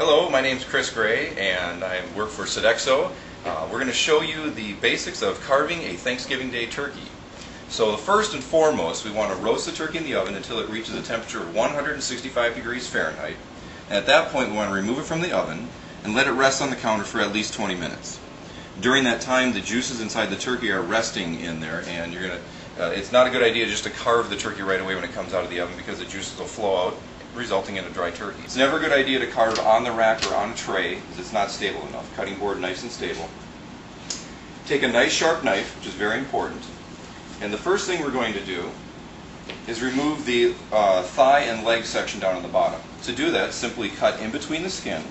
Hello, my name's Chris Gray and I work for Sodexo. We're going to show you the basics of carving a Thanksgiving Day turkey. So first and foremost, we want to roast the turkey in the oven until it reaches a temperature of 165 degrees Fahrenheit. And at that point we want to remove it from the oven and let it rest on the counter for at least 20 minutes. During that time the juices inside the turkey are resting in there, and it's not a good idea just to carve the turkey right away when it comes out of the oven because the juices will flow out, resulting in a dry turkey. It's never a good idea to carve on the rack or on a tray because it's not stable enough. Cutting board nice and stable. Take a nice sharp knife, which is very important, and the first thing we're going to do is remove the thigh and leg section down on the bottom. To do that, simply cut in between the skin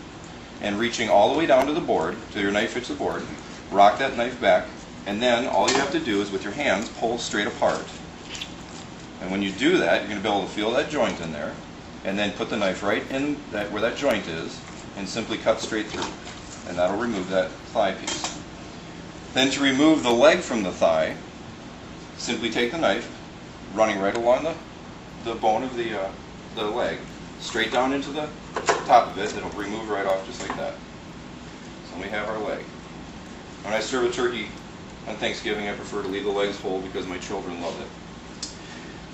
and reaching all the way down to the board, till your knife hits the board, rock that knife back, and then all you have to do is with your hands pull straight apart. And when you do that, you're going to be able to feel that joint in there, and then put the knife right in where that joint is and simply cut straight through, and that'll remove that thigh piece. Then to remove the leg from the thigh, simply take the knife running right along the bone of the leg straight down into the top of it. It'll remove right off just like that. So we have our leg. When I serve a turkey on Thanksgiving, I prefer to leave the legs whole because my children love it.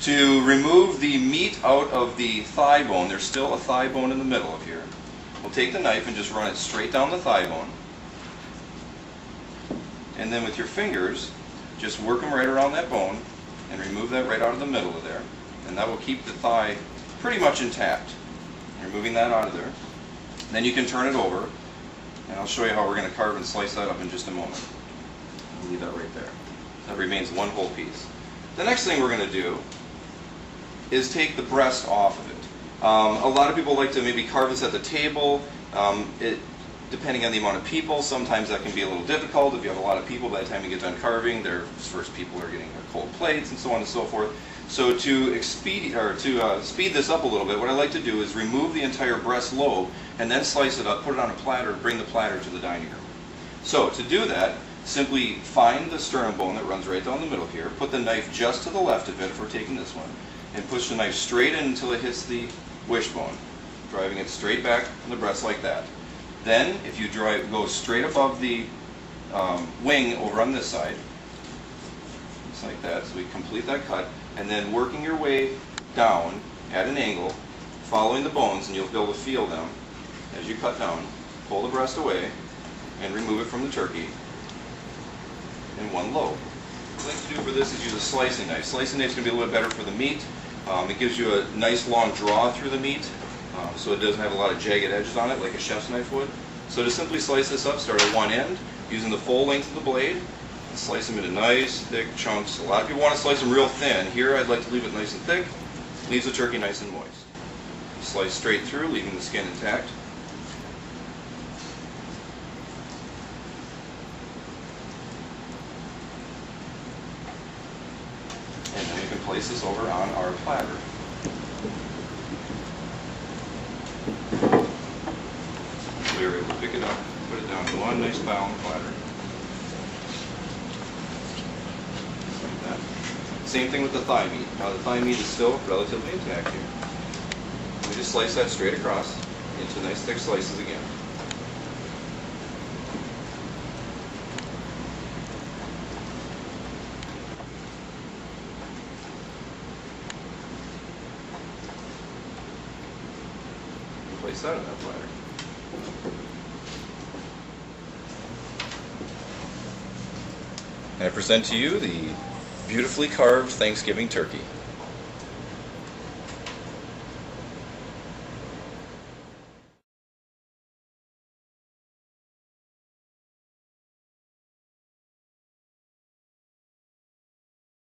To remove the meat out of the thigh bone, there's still a thigh bone in the middle of here. We'll take the knife and just run it straight down the thigh bone. And then with your fingers, just work them right around that bone and remove that right out of the middle of there. And that will keep the thigh pretty much intact. Removing that out of there. Then you can turn it over, and I'll show you how we're going to carve and slice that up in just a moment. I'll leave that right there. That remains one whole piece. The next thing we're going to do is take the breast off of it. A lot of people like to maybe carve this at the table. Depending on the amount of people, sometimes that can be a little difficult. If you have a lot of people, by the time you get done carving, their first people are getting their cold plates and so on and so forth. So to speed this up a little bit, what I like to do is remove the entire breast lobe and then slice it up, put it on a platter, and bring the platter to the dining room. So to do that, simply find the sternum bone that runs right down the middle here, put the knife just to the left of it if we're taking this one, and push the knife straight in until it hits the wishbone, driving it straight back from the breast like that. Then, if you go straight above the wing over on this side, just like that, so we complete that cut, and then working your way down at an angle, following the bones, and you'll be able to feel them as you cut down. Pull the breast away and remove it from the turkey in one lobe. What I like to do for this is use a slicing knife. Slicing knife is going to be a little bit better for the meat. It gives you a nice long draw through the meat, so it doesn't have a lot of jagged edges on it like a chef's knife would. So to simply slice this up, start at one end, using the full length of the blade, and slice them into nice, thick chunks. A lot of people want to slice them real thin. Here I'd like to leave it nice and thick. Leaves the turkey nice and moist. Slice straight through, leaving the skin intact. And then we can place this over on our platter. So you're able to pick it up, put it down in one nice bowl on the platter. Just like that. Same thing with the thigh meat. Now the thigh meat is still relatively intact here. We just slice that straight across into nice thick slices again. Place that in that platter. And I present to you the beautifully carved Thanksgiving turkey.